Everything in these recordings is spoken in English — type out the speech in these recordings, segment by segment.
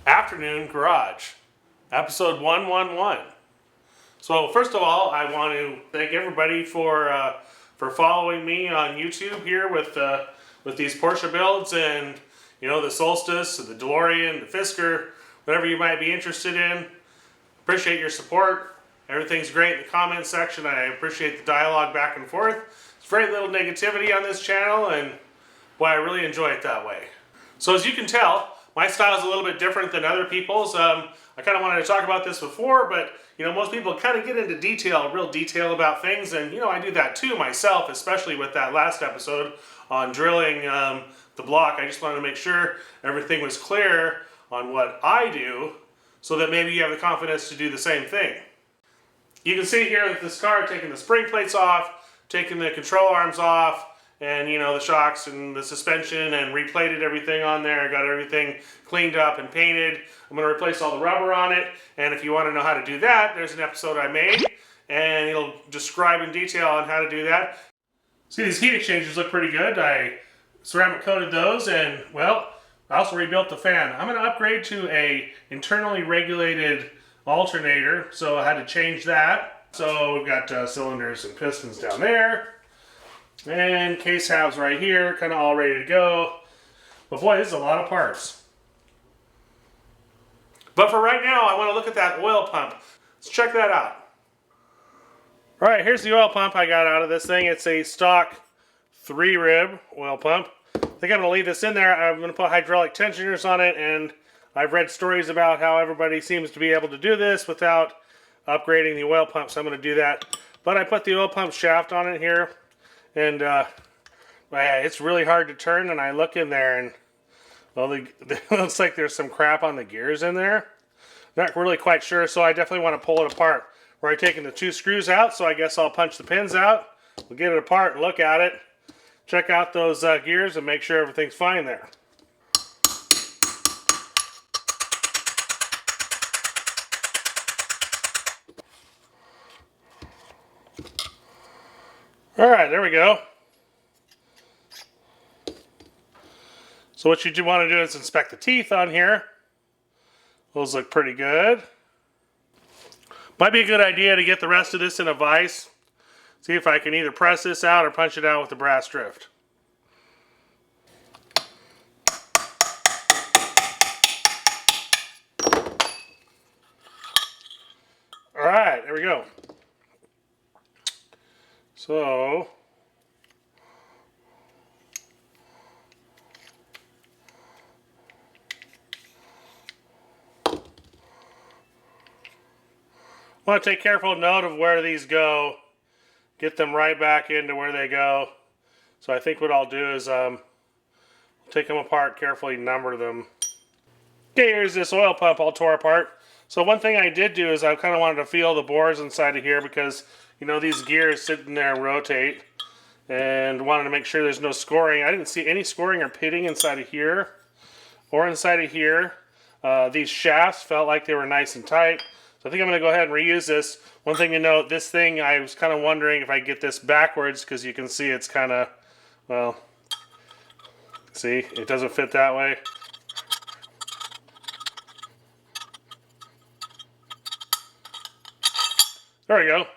Afternoon Garage, episode 111. So first of all, I want to thank everybody for following me on YouTube here with these Porsche builds and the Solstice, the DeLorean, the Fisker, whatever you might be interested in. Appreciate your support. Everything's great in the comments section. I appreciate the dialogue back and forth. There's very little negativity on this channel, and boy, I really enjoy it that way. So as you can tell, my style is a little bit different than other people's. I kind of wanted to talk about this before, but most people kind of get into real detail about things, and I do that too myself, especially with that last episode on drilling the block. I just wanted to make sure everything was clear on what I do, so that maybe you have the confidence to do the same thing. You can see here that this car, taking the spring plates off, taking the control arms off, and the shocks and the suspension, and replated everything on there. I got everything cleaned up and painted. I'm going to replace all the rubber on it, and if you want to know how to do that, there's an episode I made, and it'll describe in detail on how to do that. See, these heat exchangers look pretty good. I ceramic coated those, and well, I also rebuilt the fan. I'm going to upgrade to a internally regulated alternator, so I had to change that. So we've got cylinders and pistons down there. And case halves right here, kind of all ready to go. But boy, this is a lot of parts. But for right now, I want to look at that oil pump. Let's check that out. Alright, here's the oil pump I got out of this thing. It's a stock 3-rib oil pump. I think I'm going to leave this in there. I'm going to put hydraulic tensioners on it, and I've read stories about how everybody seems to be able to do this without upgrading the oil pump, so I'm going to do that. But I put the oil pump shaft on it here. And it's really hard to turn, and I look in there, and well, it looks like there's some crap on the gears in there. Not really quite sure, so I definitely want to pull it apart. We're taking the 2 screws out, so I guess I'll punch the pins out. We'll get it apart and look at it. Check out those gears and make sure everything's fine there. Alright, there we go. So what you do want to do is inspect the teeth on here. Those look pretty good. Might be a good idea to get the rest of this in a vise. See if I can either press this out or punch it out with the brass drift. Alright, there we go. So, I want to take careful note of where these go. Get them right back into where they go. So I think what I'll do is take them apart, carefully number them. Okay, here's this oil pump all tore apart. So one thing I did do is I kind of wanted to feel the bores inside of here, because these gears sit in there and rotate, and wanted to make sure there's no scoring. I didn't see any scoring or pitting inside of here or inside of here. These shafts felt like they were nice and tight. So I think I'm going to go ahead and reuse this. One thing to note, this thing, I was kind of wondering if I get this backwards, because you can see it's kind of, well, see, it doesn't fit that way. There we go.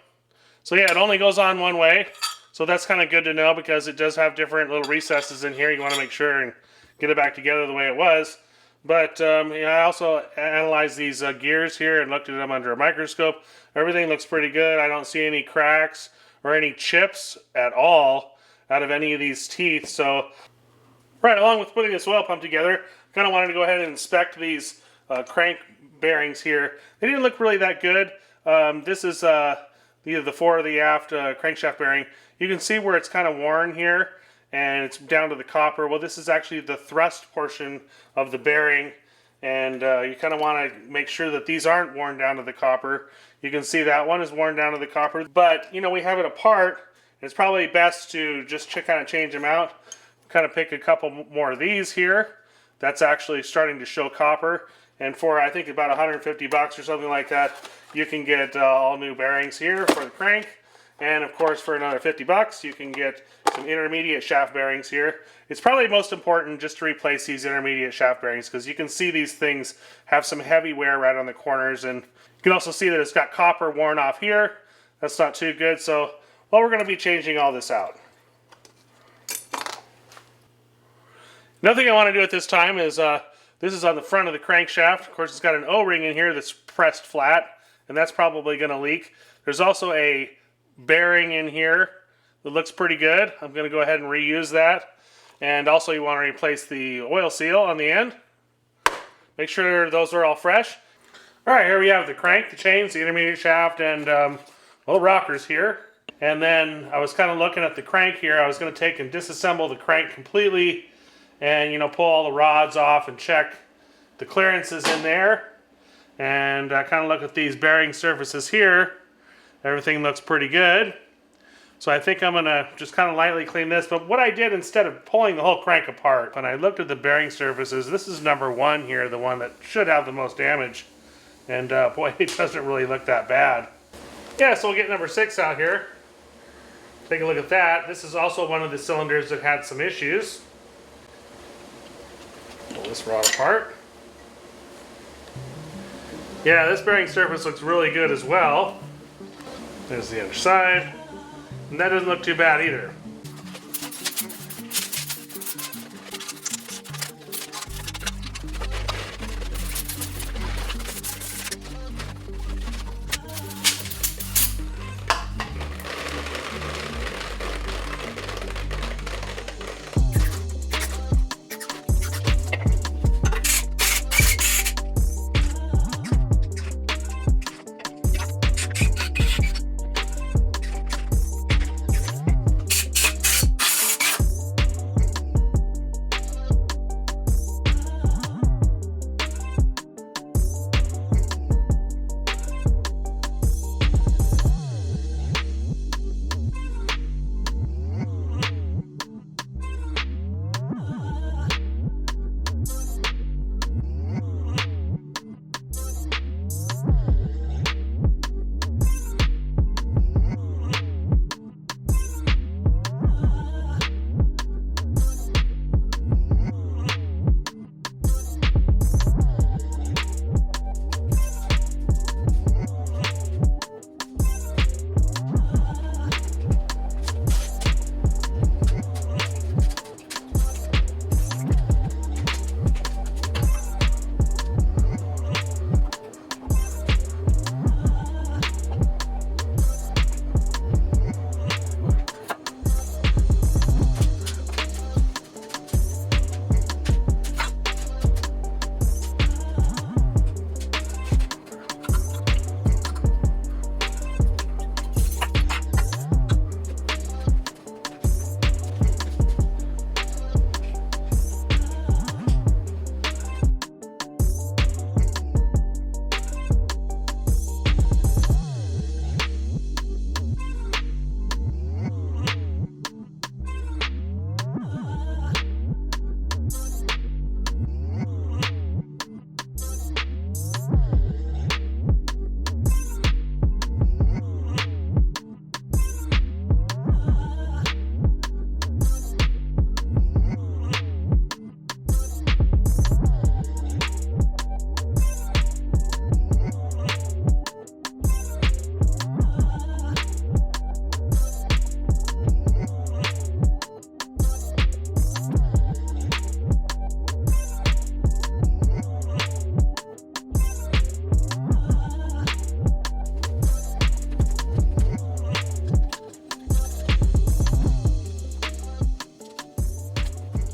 So yeah, it only goes on one way. So that's kind of good to know, because it does have different little recesses in here. You want to make sure and get it back together the way it was. But I also analyzed these gears here and looked at them under a microscope. Everything looks pretty good. I don't see any cracks or any chips at all out of any of these teeth. So right along with putting this oil pump together, I kind of wanted to go ahead and inspect these crank bearings here. They didn't look really that good. This is either the fore or the aft crankshaft bearing. You can see where it's kind of worn here, and it's down to the copper. Well, this is actually the thrust portion of the bearing, and you kind of want to make sure that these aren't worn down to the copper. You can see that one is worn down to the copper, but we have it apart. It's probably best to just kind of change them out. Kind of pick a couple more of these here. That's actually starting to show copper, and for I think about $150 or something like that, you can get all new bearings here for the crank. And of course, for another 50 bucks, you can get some intermediate shaft bearings here. It's probably most important just to replace these intermediate shaft bearings, because you can see these things have some heavy wear right on the corners, and you can also see that it's got copper worn off here. That's not too good, so well, we're going to be changing all this out. Another thing I want to do at this time is, this is on the front of the crankshaft. Of course, it's got an O-ring in here that's pressed flat, and that's probably going to leak. There's also a bearing in here that looks pretty good. I'm going to go ahead and reuse that. And also you want to replace the oil seal on the end. Make sure those are all fresh. Alright, here we have the crank, the chains, the intermediate shaft, and well, rockers here. And then I was kind of looking at the crank here. I was going to take and disassemble the crank completely and, you know, pull all the rods off and check the clearances in there. And kind of look at these bearing surfaces here. Everything looks pretty good. So I think I'm going to just kind of lightly clean this. But what I did, instead of pulling the whole crank apart, when I looked at the bearing surfaces, this is number 1 here, the one that should have the most damage. And boy, it doesn't really look that bad. Yeah, so we'll get number 6 out here. Take a look at that. This is also one of the cylinders that had some issues. Pull this rod apart. Yeah, this bearing surface looks really good as well. There's the other side. And that doesn't look too bad either.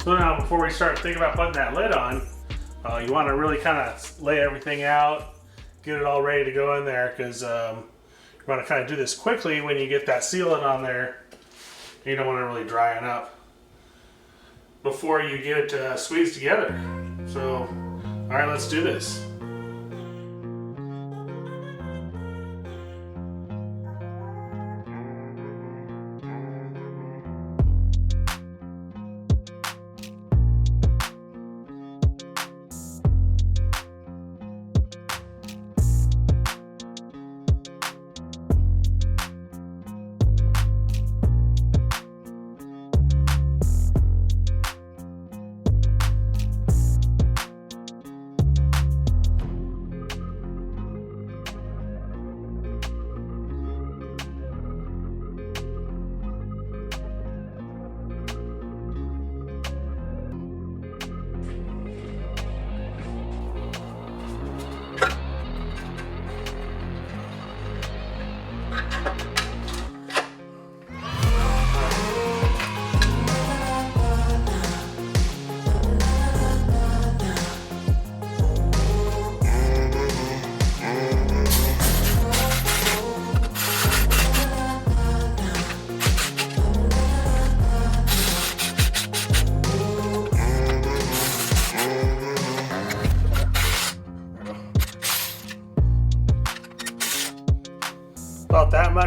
So now before we start thinking about putting that lid on, you want to really kind of lay everything out, get it all ready to go in there, because you want to kind of do this quickly when you get that sealant on there. You don't want to really dry it up before you get it squeezed together. So, all right, let's do this.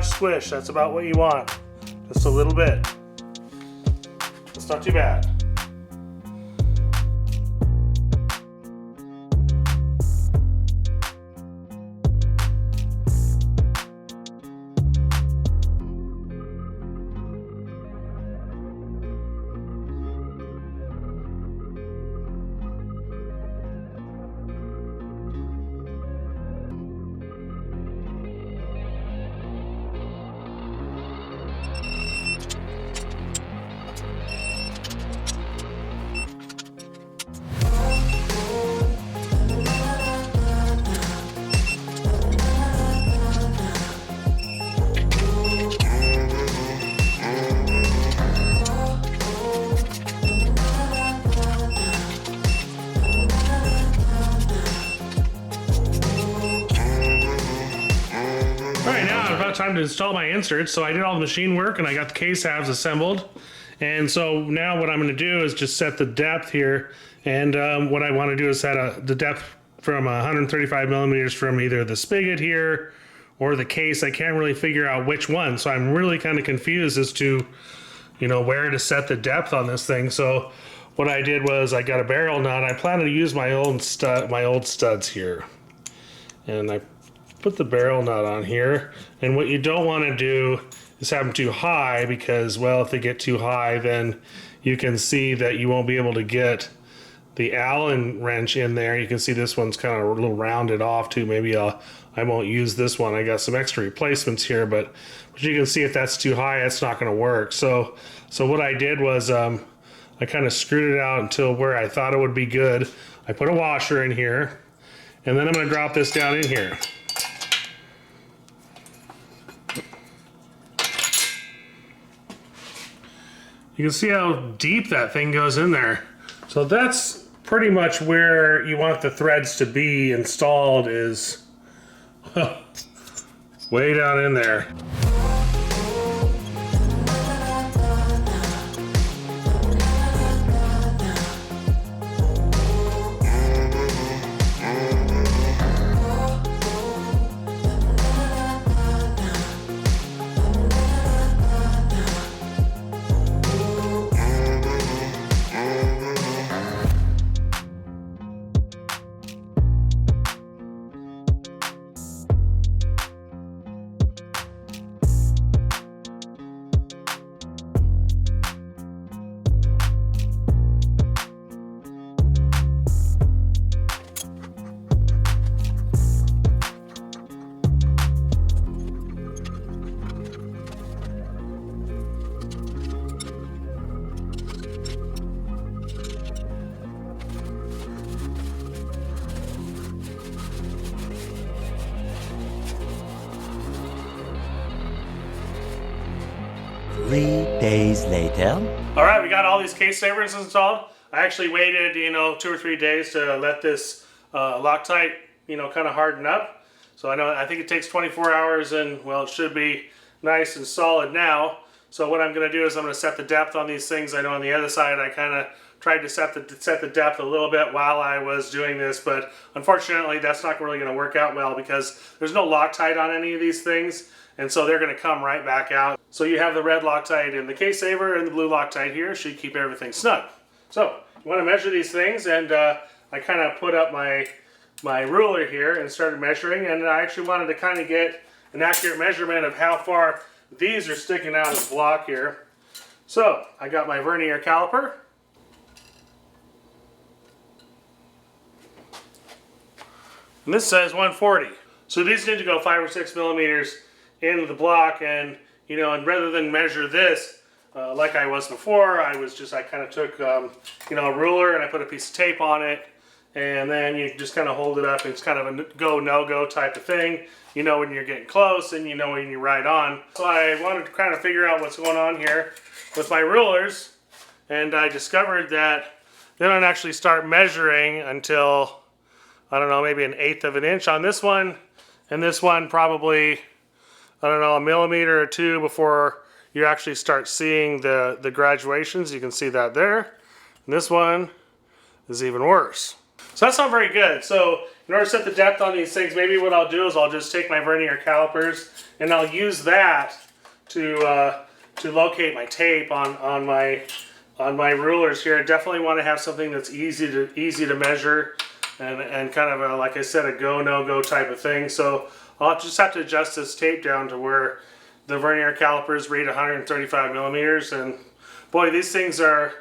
much squish. That's about what you want. Just a little bit. It's not too bad. Time to install my inserts. So I did all the machine work and I got the case halves assembled. And so now what I'm going to do is just set the depth here. And what I want to do is set the depth from 135 millimeters from either the spigot here or the case. I can't really figure out which one. So I'm really kind of confused as to, you know, where to set the depth on this thing. So what I did was I got a barrel nut. I plan to use my old studs here. And I put the barrel nut on here, and what you don't want to do is have them too high, because, well, if they get too high, then you can see that you won't be able to get the Allen wrench in there. You can see this one's kind of a little rounded off too. Maybe I won't use this one. I got some extra replacements here, but you can see if that's too high, it's not going to work. So what I did was I kind of screwed it out until where I thought it would be good. I put a washer in here, and then I'm going to drop this down in here. You can see how deep that thing goes in there. So that's pretty much where you want the threads to be installed, is way down in there. Days later. All right, we got all these case savers installed. I actually waited, 2 or 3 days to let this Loctite, kind of harden up. So I think it takes 24 hours, and well, it should be nice and solid now. So what I'm going to do is I'm going to set the depth on these things. I know on the other side I kind of tried to set the depth a little bit while I was doing this, but unfortunately that's not really going to work out well because there's no Loctite on any of these things. And so they're going to come right back out. So you have the red Loctite in the case saver and the blue Loctite here should keep everything snug. So you want to measure these things, and I kind of put up my ruler here and started measuring, and I actually wanted to kind of get an accurate measurement of how far these are sticking out of the block here. So I got my vernier caliper. And this says 140. So these need to go 5 or 6 millimeters into the block, and and rather than measure this like I was before, I kind of took a ruler and I put a piece of tape on it, and then you just kind of hold it up. It's kind of a go no go type of thing. You know when you're getting close, and you know when you're right on. So I wanted to kind of figure out what's going on here with my rulers, and I discovered that they don't actually start measuring until, I don't know, maybe 1/8 of an inch on this one, and this one probably, I don't know, 1 millimeter or 2 before you actually start seeing the graduations. You can see that there. And this one is even worse. So that's not very good. So in order to set the depth on these things, maybe what I'll do is I'll just take my vernier calipers and I'll use that to locate my tape on my rulers here. I definitely want to have something that's easy to measure and kind of a, like I said, a go no go type of thing. So I'll just have to adjust this tape down to where the vernier calipers read 135 millimeters, and boy, these things are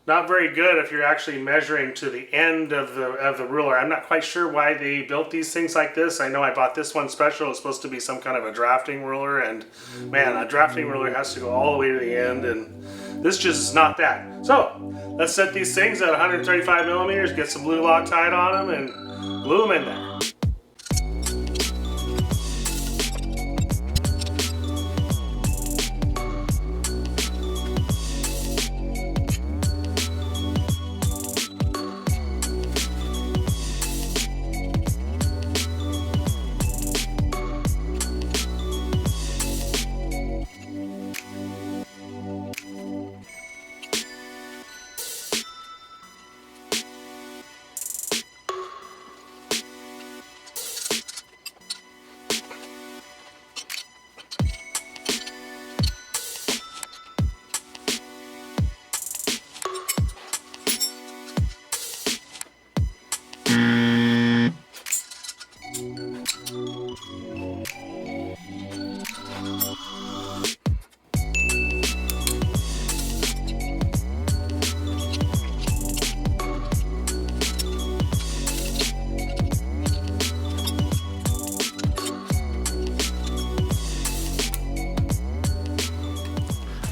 not very good if you're actually measuring to the end of the ruler. I'm not quite sure why they built these things like this. I know I bought this one special. It's supposed to be some kind of a drafting ruler, and man, a drafting ruler has to go all the way to the end, and this just is not that. So let's set these things at 135 millimeters, get some blue Loctite on them, and glue them in there.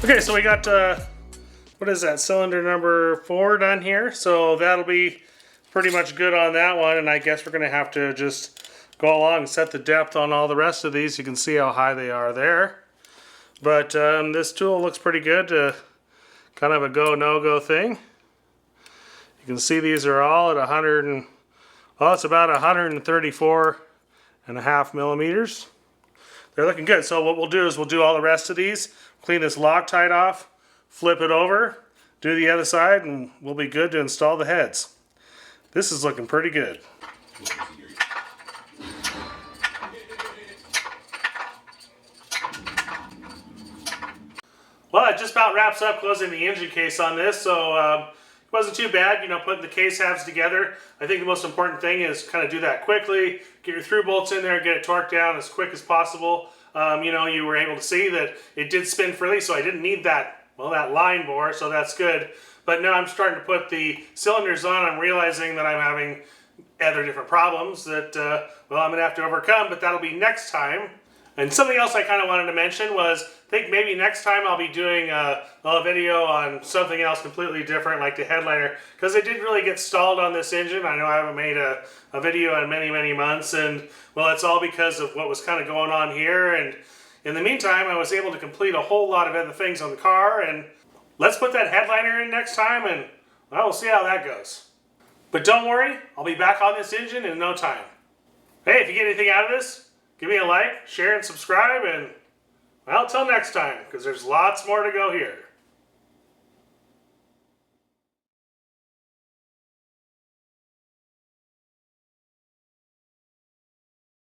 Okay, so we got, what is that, cylinder number 4 done here. So that'll be pretty much good on that one. And I guess we're going to have to just go along and set the depth on all the rest of these. You can see how high they are there. But this tool looks pretty good to kind of a go, no-go thing. You can see these are all at 100 and, well, it's about 134.5 millimeters. They're looking good. So what we'll do is we'll do all the rest of these, clean this Loctite off, flip it over, do the other side, and we'll be good to install the heads. This is looking pretty good. Well, it just about wraps up closing the engine case on this, so it wasn't too bad, you know, putting the case halves together. I think the most important thing is kind of do that quickly, get your through bolts in there, get it torqued down as quick as possible. You know, you were able to see that it did spin freely, so I didn't need that, well, that line bore, so that's good. But now I'm starting to put the cylinders on. I'm realizing that I'm having other different problems that, well, I'm going to have to overcome, but that'll be next time. And something else I kind of wanted to mention was, I think maybe next time I'll be doing a video on something else completely different, like the headliner, because it did really get stalled on this engine. I know I haven't made a video in many, many months, and well, it's all because of what was kind of going on here. And in the meantime, I was able to complete a whole lot of other things on the car, and let's put that headliner in next time, and well, we'll see how that goes. But don't worry, I'll be back on this engine in no time. Hey, if you get anything out of this, give me a like, share, and subscribe, and well, till next time, because there's lots more to go here.